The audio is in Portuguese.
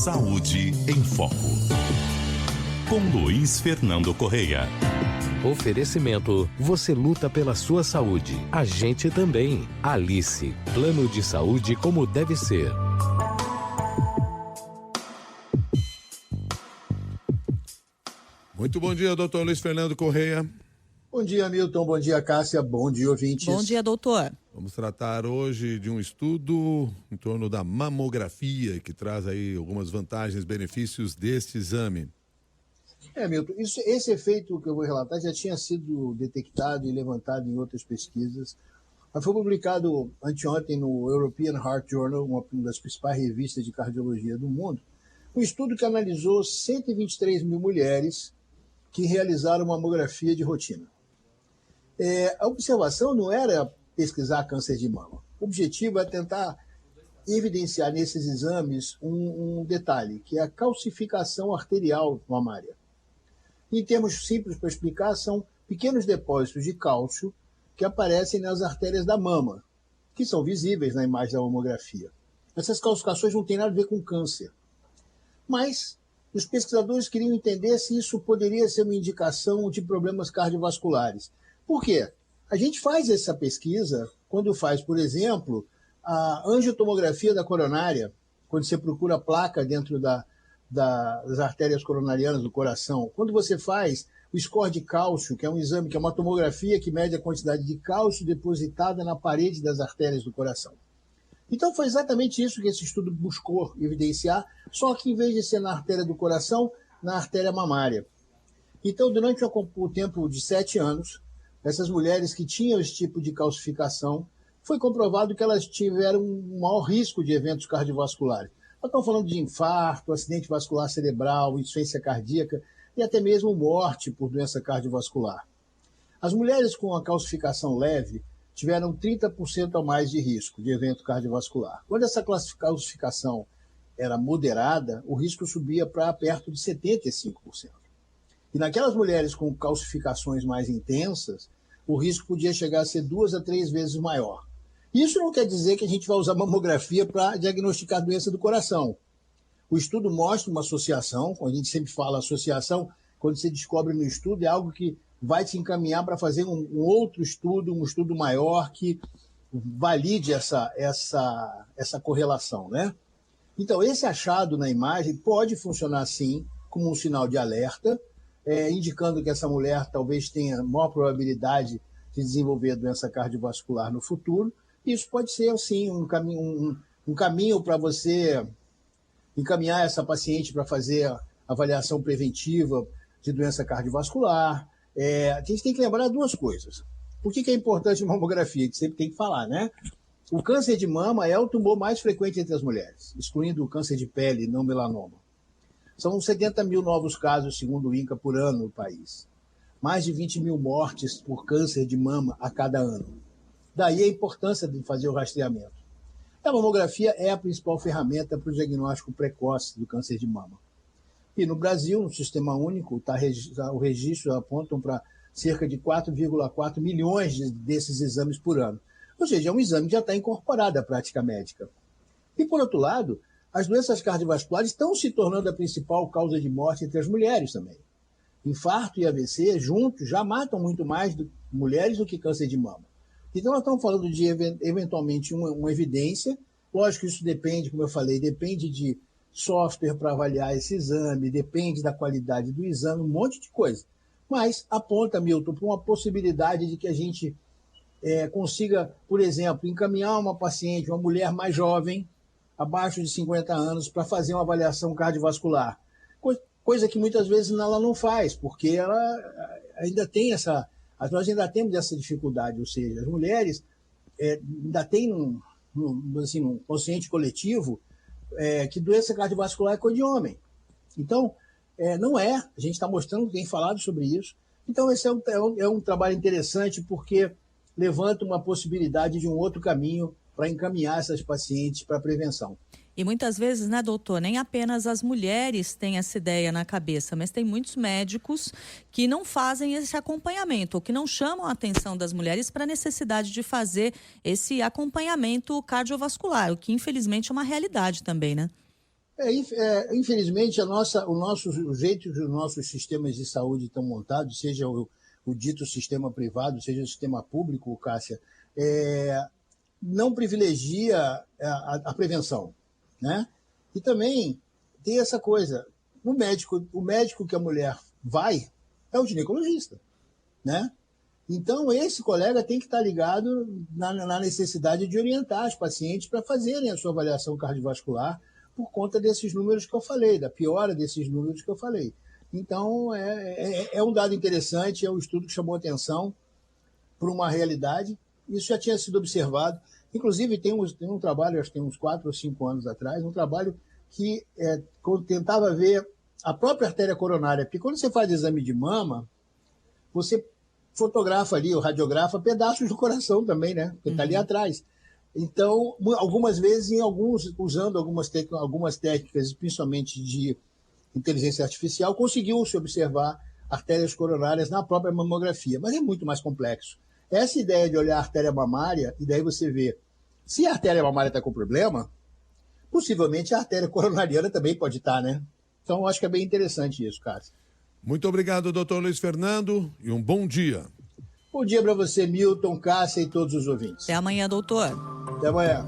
Saúde em Foco, com Luiz Fernando Correia. Oferecimento, você luta pela sua saúde. A gente também. Alice, plano de saúde como deve ser. Muito bom dia, doutor Luiz Fernando Correia. Bom dia, Milton. Bom dia, Cássia. Bom dia, ouvintes. Bom dia, doutor. Vamos tratar hoje de um estudo em torno da mamografia, que traz aí algumas vantagens e benefícios deste exame. Milton, esse efeito que eu vou relatar já tinha sido detectado e levantado em outras pesquisas. Mas foi publicado anteontem no European Heart Journal, uma das principais revistas de cardiologia do mundo, um estudo que analisou 123 mil mulheres que realizaram mamografia de rotina. A observação não era pesquisar câncer de mama. O objetivo é tentar evidenciar nesses exames um detalhe, que é a calcificação arterial mamária. Em termos simples para explicar, são pequenos depósitos de cálcio que aparecem nas artérias da mama, que são visíveis na imagem da mamografia. Essas calcificações não têm nada a ver com câncer. Mas os pesquisadores queriam entender se isso poderia ser uma indicação de problemas cardiovasculares. Por quê? A gente faz essa pesquisa quando faz, por exemplo, a angiotomografia da coronária, quando você procura a placa dentro das artérias coronarianas do coração. Quando você faz o score de cálcio, que é um exame, que é uma tomografia que mede a quantidade de cálcio depositada na parede das artérias do coração. Então foi exatamente isso que esse estudo buscou evidenciar, só que em vez de ser na artéria do coração, na artéria mamária. Então, durante o tempo de 7 anos, essas mulheres que tinham esse tipo de calcificação, foi comprovado que elas tiveram um maior risco de eventos cardiovasculares. Nós estamos falando de infarto, acidente vascular cerebral, insuficiência cardíaca e até mesmo morte por doença cardiovascular. As mulheres com a calcificação leve tiveram 30% a mais de risco de evento cardiovascular. Quando essa calcificação era moderada, o risco subia para perto de 75%. E naquelas mulheres com calcificações mais intensas, o risco podia chegar a ser 2 a 3 vezes maior. Isso não quer dizer que a gente vai usar mamografia para diagnosticar doença do coração. O estudo mostra uma associação, quando a gente sempre fala associação, quando você descobre no estudo, é algo que vai te encaminhar para fazer um outro estudo, um estudo maior que valide essa correlação, né? Então, esse achado na imagem pode funcionar, sim, como um sinal de alerta, indicando que essa mulher talvez tenha maior probabilidade de desenvolver doença cardiovascular no futuro. Isso pode ser, assim, um caminho para você encaminhar essa paciente para fazer avaliação preventiva de doença cardiovascular. A gente tem que lembrar 2 coisas. Por que é importante a mamografia? A gente sempre tem que falar, né? O câncer de mama é o tumor mais frequente entre as mulheres, excluindo o câncer de pele, não melanoma. São 70 mil novos casos, segundo o INCA, por ano no país. Mais de 20 mil mortes por câncer de mama a cada ano. Daí a importância de fazer o rastreamento. A mamografia é a principal ferramenta para o diagnóstico precoce do câncer de mama. E no Brasil, no Sistema Único, o registro apontam para cerca de 4,4 milhões desses exames por ano. Ou seja, é um exame que já está incorporado à prática médica. E, por outro lado, as doenças cardiovasculares estão se tornando a principal causa de morte entre as mulheres também. Infarto e AVC, juntos, já matam muito mais mulheres do que câncer de mama. Então, nós estamos falando de, eventualmente, uma evidência. Lógico que isso depende, como eu falei, depende de software para avaliar esse exame, depende da qualidade do exame, um monte de coisa. Mas aponta, Milton, para uma possibilidade de que a gente consiga, por exemplo, encaminhar uma paciente, uma mulher mais jovem, abaixo de 50 anos, para fazer uma avaliação cardiovascular. Coisa que muitas vezes ela não faz, porque ela ainda tem nós ainda temos essa dificuldade, ou seja, as mulheres ainda têm um consciente coletivo que doença cardiovascular é coisa de homem. Então, não é, a gente está mostrando, tem falado sobre isso. Então, esse é um trabalho interessante porque levanta uma possibilidade de um outro caminho para encaminhar essas pacientes para a prevenção. E muitas vezes, né, doutor, nem apenas as mulheres têm essa ideia na cabeça, mas tem muitos médicos que não fazem esse acompanhamento, ou que não chamam a atenção das mulheres para a necessidade de fazer esse acompanhamento cardiovascular, o que infelizmente é uma realidade também, né? Infelizmente, o jeito que os nossos sistemas de saúde estão montados, seja o dito sistema privado, seja o sistema público, Cássia, não privilegia a prevenção, né? E também tem essa coisa, o médico que a mulher vai é o ginecologista, né? Então, esse colega tem que estar ligado na necessidade de orientar os pacientes para fazerem a sua avaliação cardiovascular por conta desses números que eu falei, da piora desses números que eu falei. Então, é um dado interessante, é um estudo que chamou atenção para uma realidade. Isso já tinha sido observado. Inclusive, tem um trabalho, acho que tem uns 4 ou 5 anos atrás, um trabalho que tentava ver a própria artéria coronária, porque quando você faz exame de mama, você fotografa ali, ou radiografa, pedaços do coração também, né? Porque está ali atrás. Então, algumas vezes, usando algumas técnicas, principalmente de inteligência artificial, conseguiu-se observar artérias coronárias na própria mamografia, mas é muito mais complexo. Essa ideia de olhar a artéria mamária, e daí você vê, se a artéria mamária está com problema, possivelmente a artéria coronariana também pode estar, né? Então, eu acho que é bem interessante isso, Cássio. Muito obrigado, doutor Luiz Fernando, e um bom dia. Bom dia para você, Milton, Cássia e todos os ouvintes. Até amanhã, doutor. Até amanhã.